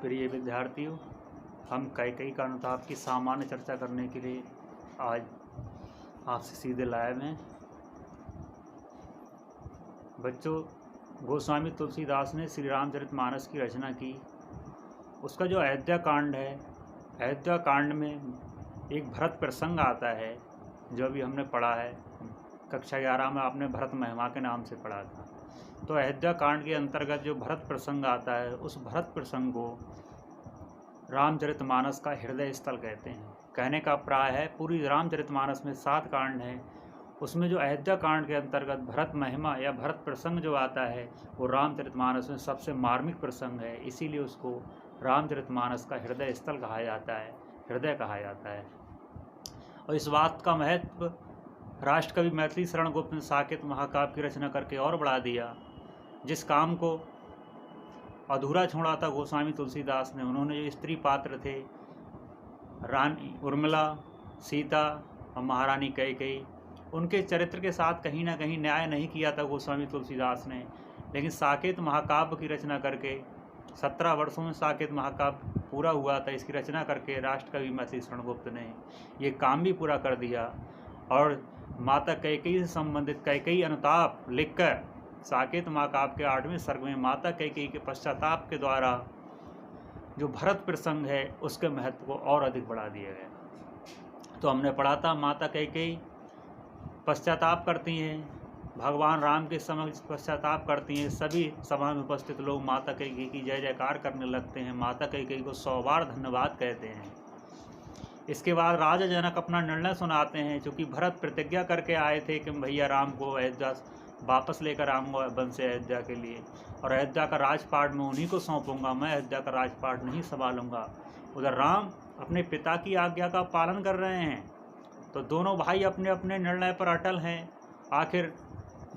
प्रिय विद्यार्थियों, हम कैकेयी का अनुताप की सामान्य चर्चा करने के लिए आज आपसे सीधे लाइव हैं। बच्चों, गोस्वामी तुलसीदास ने श्री रामचरितमानस की रचना की। उसका जो अयोध्या कांड है, अयोध्या कांड में एक भरत प्रसंग आता है जो अभी हमने पढ़ा है। कक्षा 11 में आपने भरत महिमा के नाम से पढ़ा था। तो अयोध्या कांड के अंतर्गत जो भरत प्रसंग आता है, उस भरत प्रसंग को रामचरितमानस का हृदय स्थल कहते हैं। कहने का प्राय है पूरी रामचरितमानस में 7 कांड हैं, उसमें जो अयोध्या कांड के अंतर्गत भरत महिमा या भरत प्रसंग जो आता है वो रामचरितमानस में सबसे मार्मिक प्रसंग है। इसीलिए उसको रामचरितमानस का हृदय स्थल कहा जाता है, हृदय कहा जाता है। और इस बात का महत्व राष्ट्रकवि मैथिली शरण गुप्त ने साकेत महाकाव्य की रचना करके और बढ़ा दिया। जिस काम को अधूरा छोड़ा था गोस्वामी तुलसीदास ने, उन्होंने जो स्त्री पात्र थे रानी उर्मिला, सीता और महारानी कैकेयी, उनके चरित्र के साथ कहीं ना कहीं न्याय नहीं किया था गोस्वामी तुलसीदास ने। लेकिन साकेत महाकाव्य की रचना करके 17 वर्षों में साकेत महाकाव्य पूरा हुआ था। इसकी रचना करके राष्ट्रकवि मैथिली शरण गुप्त ने ये काम भी पूरा कर दिया और माता कैकेयी से संबंधित कैकेयी अनुताप लिखकर साकेत महाकाव्य के 8वें सर्ग में माता कैकेयी के पश्चाताप के द्वारा जो भरत प्रसंग है उसके महत्व को और अधिक बढ़ा दिया गया। तो हमने पढ़ा था माता कैकेयी पश्चाताप करती हैं, भगवान राम के समक्ष पश्चाताप करती हैं। सभी सभा में उपस्थित लोग माता कैकेयी की जय जयकार करने लगते हैं, माता कैकेयी को 100 बार धन्यवाद कहते हैं। इसके बाद राजा जनक अपना निर्णय सुनाते हैं। चूँकि भरत प्रतिज्ञा करके आए थे कि भैया राम को अयोध्या वापस लेकर आऊँगा वन से अयोध्या के लिए, और अयोध्या का राजपाट मैं उन्हीं को सौंपूंगा, मैं अयोध्या का राजपाट नहीं संभालूंगा। उधर राम अपने पिता की आज्ञा का पालन कर रहे हैं। तो दोनों भाई अपने अपने निर्णय पर अटल हैं। आखिर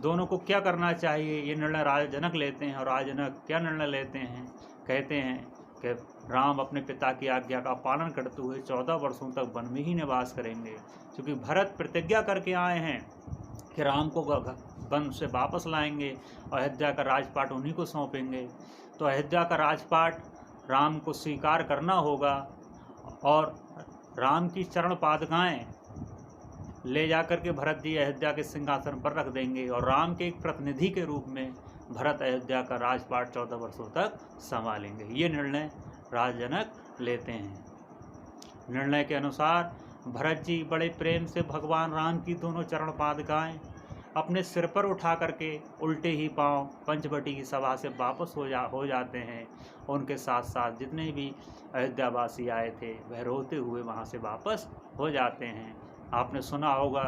दोनों को क्या करना चाहिए, ये निर्णय राजा जनक लेते हैं। और राजा जनक क्या निर्णय लेते हैं, कहते हैं कि राम अपने पिता की आज्ञा का पालन करते हुए 14 वर्षों तक वन में ही निवास करेंगे। क्योंकि भरत प्रतिज्ञा करके आए हैं कि राम को वन से वापस लाएंगे और अयोध्या का राजपाट उन्हीं को सौंपेंगे। तो अयोध्या का राजपाट राम को स्वीकार करना होगा और राम की चरण पादुकाएँ ले जाकर के भरत जी अयोध्या के सिंहासन पर रख देंगे और राम के एक प्रतिनिधि के रूप में भरत अयोध्या का राजपाट 14 वर्षों तक संभालेंगे। ये निर्णय राजा जनक लेते हैं। निर्णय के अनुसार भरत जी बड़े प्रेम से भगवान राम की दोनों चरण पादुकाएँ अपने सिर पर उठा करके उल्टे ही पांव पंचवटी की सभा से वापस हो जाते हैं। उनके साथ साथ जितने भी अयोध्यावासी आए थे वह रोते हुए वहां से वापस हो जाते हैं। आपने सुना होगा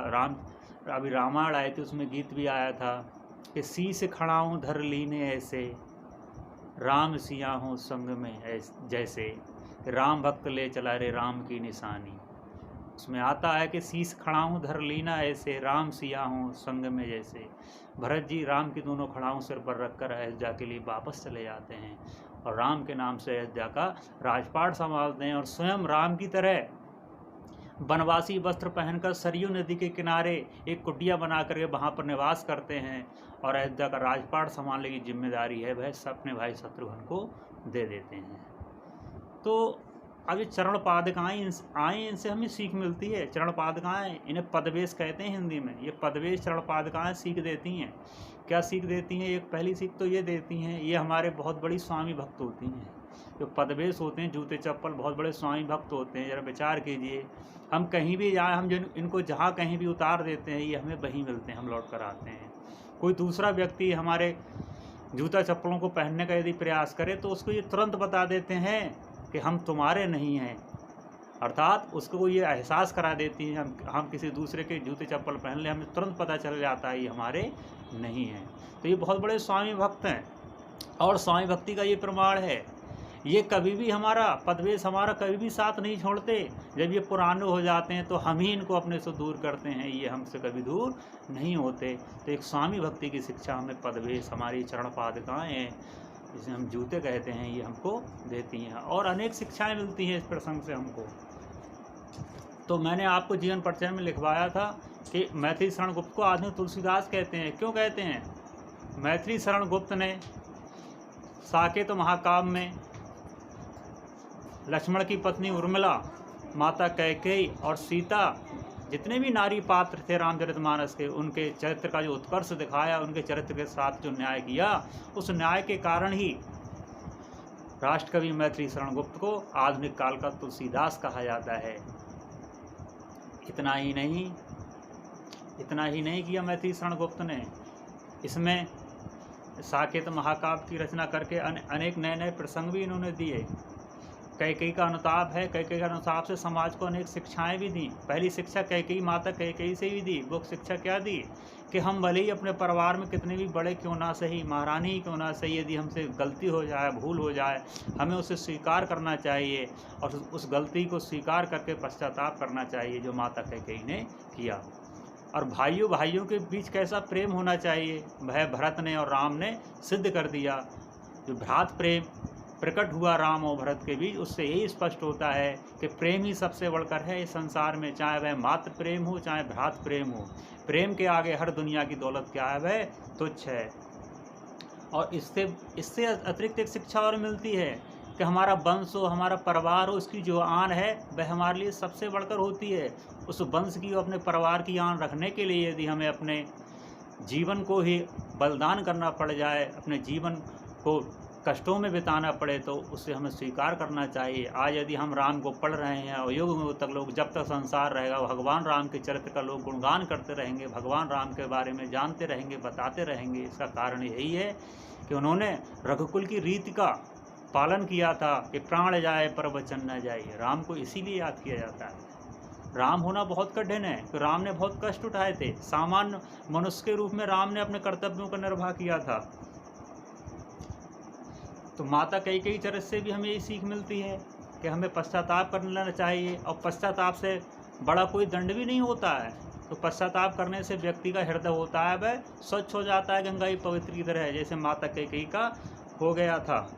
अभी रामायण आए थे, उसमें गीत भी आया था कि शीश खड़ाऊँ धर लीने ऐसे, राम सिया हूँ संग में जैसे, राम भक्त ले चला रे राम की निशानी। उसमें आता है कि शीश खड़ाऊँ धर लीना ऐसे, राम सिया हूँ संग में जैसे। भरत जी राम की दोनों खड़ाऊँ सिर पर रखकर अयोध्या के लिए वापस चले जाते हैं और राम के नाम से अयोध्या का राजपाट संभालते हैं। और स्वयं राम की तरह वनवासी वस्त्र पहनकर सरयू नदी के किनारे एक कुटिया बना करके वहाँ पर निवास करते हैं और अयोध्या का राजपाट संभालने की जिम्मेदारी है वह अपने भाई शत्रुघ्न को दे देते हैं। तो अब ये चरण पादुकाएँ आई, इनसे हमें सीख मिलती है। चरण पादुकाएँ, इन्हें पदवेश कहते हैं हिंदी में। ये पदवेश चरण पादुकाएँ सीख देती हैं। क्या सीख देती हैं? एक पहली सीख तो ये देती हैं, ये हमारे बहुत बड़ी स्वामी भक्त होती हैं। जो पदवेश होते हैं, जूते चप्पल, बहुत बड़े स्वामी भक्त होते हैं। ज़रा विचार कीजिए, हम कहीं भी जाएँ, हम इनको जहाँ कहीं भी उतार देते हैं, ये हमें वहीं मिलते हैं, हम लौट कर आते हैं। कोई दूसरा व्यक्ति हमारे जूता चप्पलों को पहनने का यदि प्रयास करे तो उसको ये तुरंत बता देते हैं कि हम तुम्हारे नहीं हैं। अर्थात उसको ये एहसास करा देती हैं, हम किसी दूसरे के जूते चप्पल पहन ले, हमें तुरंत पता चल जाता है ये हमारे नहीं हैं। तो ये बहुत बड़े स्वामी भक्त हैं और स्वामी भक्ति का ये प्रमाण है। ये कभी भी हमारा पदवेश हमारा कभी भी साथ नहीं छोड़ते। जब ये पुराने हो जाते हैं तो हम ही इनको अपने से दूर करते हैं, ये हमसे कभी दूर नहीं होते। तो एक स्वामी भक्ति की शिक्षा हमें पदवेश, हमारी चरण पादुकाएँ हैं, जिसे हम जूते कहते हैं, ये हमको देती हैं। और अनेक शिक्षाएं मिलती हैं इस प्रसंग से हमको। तो मैंने आपको जीवन परिचय में लिखवाया था कि मैथिली शरण गुप्त को आदमी तुलसीदास कहते हैं। क्यों कहते हैं? मैथिली शरण गुप्त ने साकेत महाकाव्य में लक्ष्मण की पत्नी उर्मिला, माता कैकेयी और सीता, जितने भी नारी पात्र थे रामचरितमानस के, उनके चरित्र का जो उत्कर्ष दिखाया, उनके चरित्र के साथ जो न्याय किया, उस न्याय के कारण ही राष्ट्रकवि मैथिली शरण गुप्त को आधुनिक काल का तुलसीदास कहा जाता है। इतना ही नहीं किया मैथिली शरण गुप्त ने, इसमें साकेत महाकाव्य की रचना करके अनेक नए नए प्रसंग भी इन्होंने दिए। कैकेयी का अनुताप है, कैकेयी का अनुताप से समाज को अनेक शिक्षाएं भी दी। पहली शिक्षा कैकेयी माता कैकेयी से भी दी। वो शिक्षा क्या दी कि हम भले ही अपने परिवार में कितने भी बड़े क्यों ना सही, महारानी ही क्यों ना सही, यदि हमसे गलती हो जाए, भूल हो जाए, हमें उसे स्वीकार करना चाहिए और उस गलती को स्वीकार करके पश्चाताप करना चाहिए, जो माता कैकेयी ने किया। और भाइयों के बीच कैसा प्रेम होना चाहिए, वह भरत ने और राम ने सिद्ध कर दिया। जो भ्रात प्रेम प्रकट हुआ राम और भरत के बीच, उससे यही स्पष्ट होता है कि प्रेम ही सबसे बढ़कर है इस संसार में, चाहे वह मातृ प्रेम हो चाहे भ्रात प्रेम हो। प्रेम के आगे हर दुनिया की दौलत क्या है, वह तुच्छ है। और इससे अतिरिक्त एक शिक्षा और मिलती है कि हमारा वंश हो, हमारा परिवार हो, इसकी जो आन है वह हमारे लिए सबसे बढ़कर होती है। उस वंश की, अपने परिवार की आन रखने के लिए यदि हमें अपने जीवन को ही बलिदान करना पड़ जाए, अपने जीवन को कष्टों में बिताना पड़े, तो उसे हमें स्वीकार करना चाहिए। आज यदि हम राम को पढ़ रहे हैं और युग में तक लोग, जब तक संसार रहेगा, भगवान राम के चरित्र का लोग गुणगान करते रहेंगे, भगवान राम के बारे में जानते रहेंगे, बताते रहेंगे। इसका कारण यही है कि उन्होंने रघुकुल की रीति का पालन किया था कि प्राण जाए पर वचन न जाए। राम को इसीलिए याद किया जाता है। राम होना बहुत कठिन है, तो राम ने बहुत कष्ट उठाए थे। सामान्य मनुष्य के रूप में राम ने अपने कर्तव्यों का निर्वाह किया था। तो माता कैकेयी चरित्र से भी हमें यही सीख मिलती है कि हमें पश्चाताप कर लेना चाहिए, और पश्चाताप से बड़ा कोई दंड भी नहीं होता है। तो पश्चाताप करने से व्यक्ति का हृदय होता है वह स्वच्छ हो जाता है, गंगा की पवित्र की तरह, जैसे माता कैकेयी का हो गया था।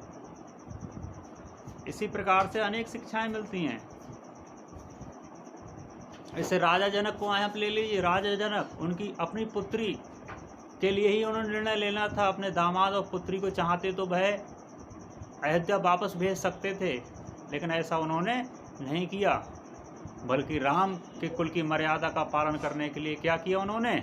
इसी प्रकार से अनेक शिक्षाएं मिलती हैं। ऐसे राजा जनक को आप ले लीजिए। राजा जनक, उनकी अपनी पुत्री के लिए ही उन्होंने निर्णय लेना था। अपने दामाद और पुत्री को चाहते तो वह अयोध्या वापस भेज सकते थे, लेकिन ऐसा उन्होंने नहीं किया, बल्कि राम के कुल की मर्यादा का पालन करने के लिए क्या किया, उन्होंने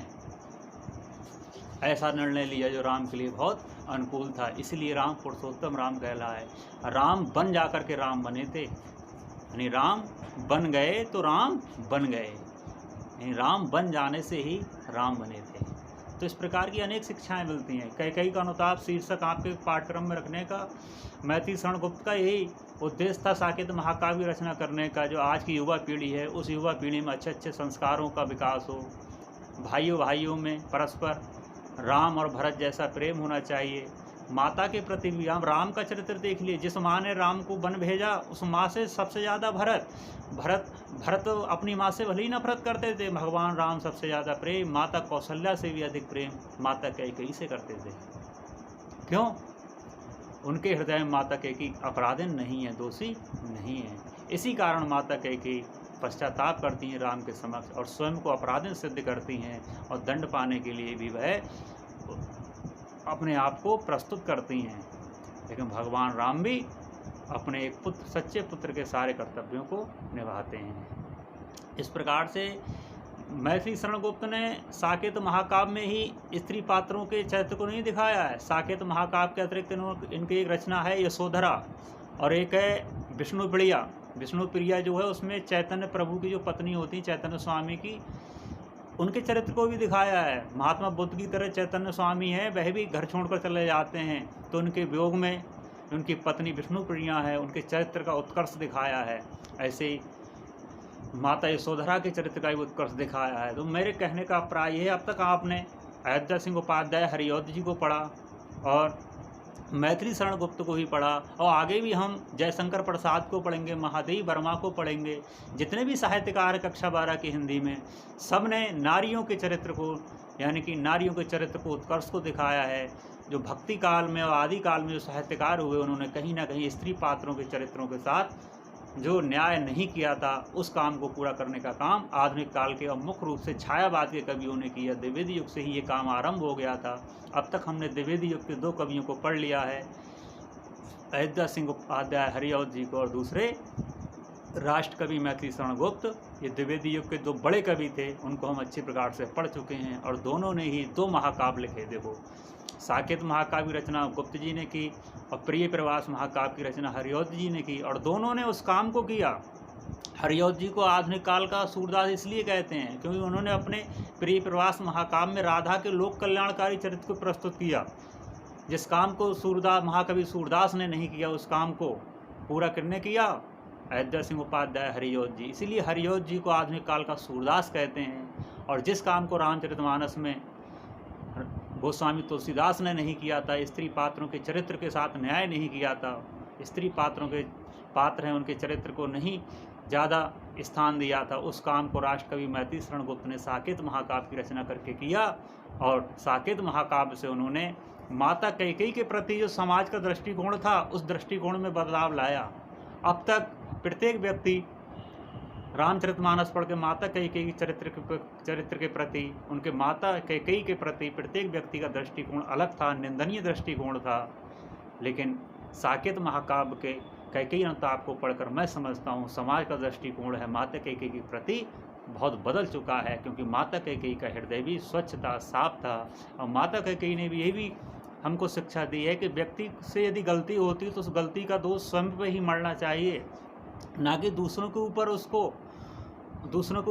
ऐसा निर्णय लिया जो राम के लिए बहुत अनुकूल था। इसलिए राम पुरुषोत्तम राम कहलाए। राम बन जाकर के राम बने थे, यानी राम बन गए तो राम बन गए, यानी राम बन जाने से ही राम बने थे। तो इस प्रकार की अनेक शिक्षाएं मिलती हैं। कैकेयी का अनुताप शीर्षक आपके पाठ्यक्रम में रखने का मैथिली शरण गुप्त का यही उद्देश्य था, साकेत महाकाव्य रचना करने का, जो आज की युवा पीढ़ी है, उस युवा पीढ़ी में अच्छे अच्छे संस्कारों का विकास हो, भाइयों में परस्पर राम और भरत जैसा प्रेम होना चाहिए। माता के प्रति भी हम राम का चरित्र देख लिए। जिस माँ ने राम को वन भेजा, उस माँ से सबसे ज़्यादा भरत अपनी माँ से भले ही नफरत करते थे, भगवान राम सबसे ज़्यादा प्रेम माता कौशल्या से भी अधिक प्रेम माता कैकेयी से करते थे। क्यों? उनके हृदय में माता कैकेयी अपराधीन नहीं है, दोषी नहीं है। इसी कारण माता कैकेयी पश्चाताप करती हैं राम के समक्ष और स्वयं को अपराधीन सिद्ध करती हैं, और दंड पाने के लिए भी वह अपने आप को प्रस्तुत करती हैं। लेकिन भगवान राम भी अपने एक पुत्र, सच्चे पुत्र के सारे कर्तव्यों को निभाते हैं। इस प्रकार से मैथिली शरण गुप्त ने साकेत महाकाव्य में ही स्त्री पात्रों के चरित्र को नहीं दिखाया है। साकेत महाकाव्य के अतिरिक्त इनकी एक रचना है यशोधरा, और एक है विष्णुप्रिया। विष्णुप्रिया जो है, उसमें चैतन्य प्रभु की जो पत्नी होती है, चैतन्य स्वामी की, उनके चरित्र को भी दिखाया है। महात्मा बुद्ध की तरह चैतन्य स्वामी है, वह भी घर छोड़कर चले जाते हैं, तो उनके वियोग में उनकी पत्नी विष्णुप्रिया है, उनके चरित्र का उत्कर्ष दिखाया है। ऐसे ही माता यशोधरा के चरित्र का भी उत्कर्ष दिखाया है। तो मेरे कहने का प्राय है, अब तक आपने अयोध्या सिंह उपाध्याय हरिऔध जी को पढ़ा और मैथिली शरण गुप्त को ही पढ़ा, और आगे भी हम जयशंकर प्रसाद को पढ़ेंगे, महादेवी वर्मा को पढ़ेंगे। जितने भी साहित्यकार कक्षा 12 की हिंदी में, सब ने नारियों के चरित्र को, यानी कि नारियों के चरित्र को, उत्कर्ष को दिखाया है। जो भक्ति काल में और आदि काल में जो साहित्यकार हुए, उन्होंने कहीं ना कहीं स्त्री पात्रों के चरित्रों के साथ जो न्याय नहीं किया था, उस काम को पूरा करने का काम आधुनिक काल के और मुख्य रूप से छायावाद के कवियों ने किया। द्विवेदी युग से ही ये काम आरंभ हो गया था। अब तक हमने द्विवेदी युग के 2 कवियों को पढ़ लिया है, अयोध्या सिंह उपाध्याय हरिऔध जी को और दूसरे राष्ट्र कवि मैथिली शरण गुप्त, ये द्विवेदी युग के जो बड़े कवि थे उनको हम अच्छी प्रकार से पढ़ चुके हैं। और दोनों ने ही 2 महाकाव्य लिखे। देखो, साकेत महाकाव्य रचना गुप्त जी ने की और प्रिय प्रवास महाकाव्य की रचना हरिऔध जी ने की, और दोनों ने उस काम को किया। हरिऔध जी को आधुनिक काल का सूरदास इसलिए कहते हैं क्योंकि उन्होंने अपने प्रिय प्रवास महाकाव्य में राधा के लोक कल्याणकारी चरित्र को प्रस्तुत किया। जिस काम को सूरदास महाकवि सूरदास ने नहीं किया, उस काम को पूरा करने किया अयोध्या सिंह उपाध्याय हरिऔध जी। इसीलिए हरिऔध जी को आधुनिक काल का सूरदास कहते हैं। और जिस काम को रामचरितमानस में गोस्वामी तुलसीदास ने नहीं किया था, स्त्री पात्रों के चरित्र के साथ न्याय नहीं किया था, स्त्री पात्रों के पात्र हैं उनके चरित्र को नहीं ज़्यादा स्थान दिया था, उस काम को राष्ट्रकवि मैथिली शरण गुप्त ने साकेत महाकाव्य की रचना करके किया। और साकेत महाकाव्य से उन्होंने माता कैकेयी के प्रति जो समाज का दृष्टिकोण था, उस दृष्टिकोण में बदलाव लाया। अब तक प्रत्येक व्यक्ति रामचरितमानस पढ़ के माता कैकेयी के चरित्र के प्रति, उनके माता कैकेयी के प्रति प्रत्येक व्यक्ति का दृष्टिकोण अलग था, निंदनीय दृष्टिकोण था। लेकिन साकेत महाकाव्य के कैकेयी अनुताप को पढ़कर मैं समझता हूँ समाज का दृष्टिकोण है माता कैकेयी के प्रति बहुत बदल चुका है, क्योंकि माता कैकेयी का हृदय भी स्वच्छ था, साफ था। और माता कैकेयी ने भी यही भी हमको शिक्षा दी है कि व्यक्ति से यदि गलती होती है तो उस गलती का दोष स्वयं पे ही मरना चाहिए, ना कि दूसरों के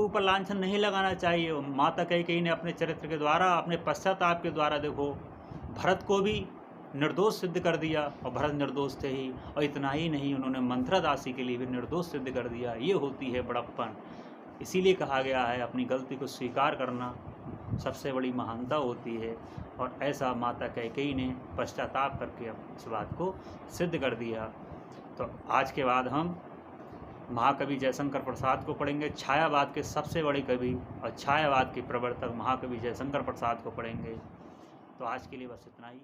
ऊपर लांछन नहीं लगाना चाहिए। माता कैकेयी ने अपने चरित्र के द्वारा, अपने पश्चाताप के द्वारा देखो भरत को भी निर्दोष सिद्ध कर दिया, और भरत निर्दोष थे ही। और इतना ही नहीं, उन्होंने मंथरा दासी के लिए भी निर्दोष सिद्ध कर दिया। ये होती है बड़प्पन। इसीलिए कहा गया है अपनी गलती को स्वीकार करना सबसे बड़ी महानता होती है। और ऐसा माता कैकेयी ने पश्चाताप करके इस बात को सिद्ध कर दिया। तो आज के बाद हम महाकवि जयशंकर प्रसाद को पढ़ेंगे, छायावाद के सबसे बड़े कवि और छायावाद के प्रवर्तक महाकवि जयशंकर प्रसाद को पढ़ेंगे। तो आज के लिए बस इतना ही।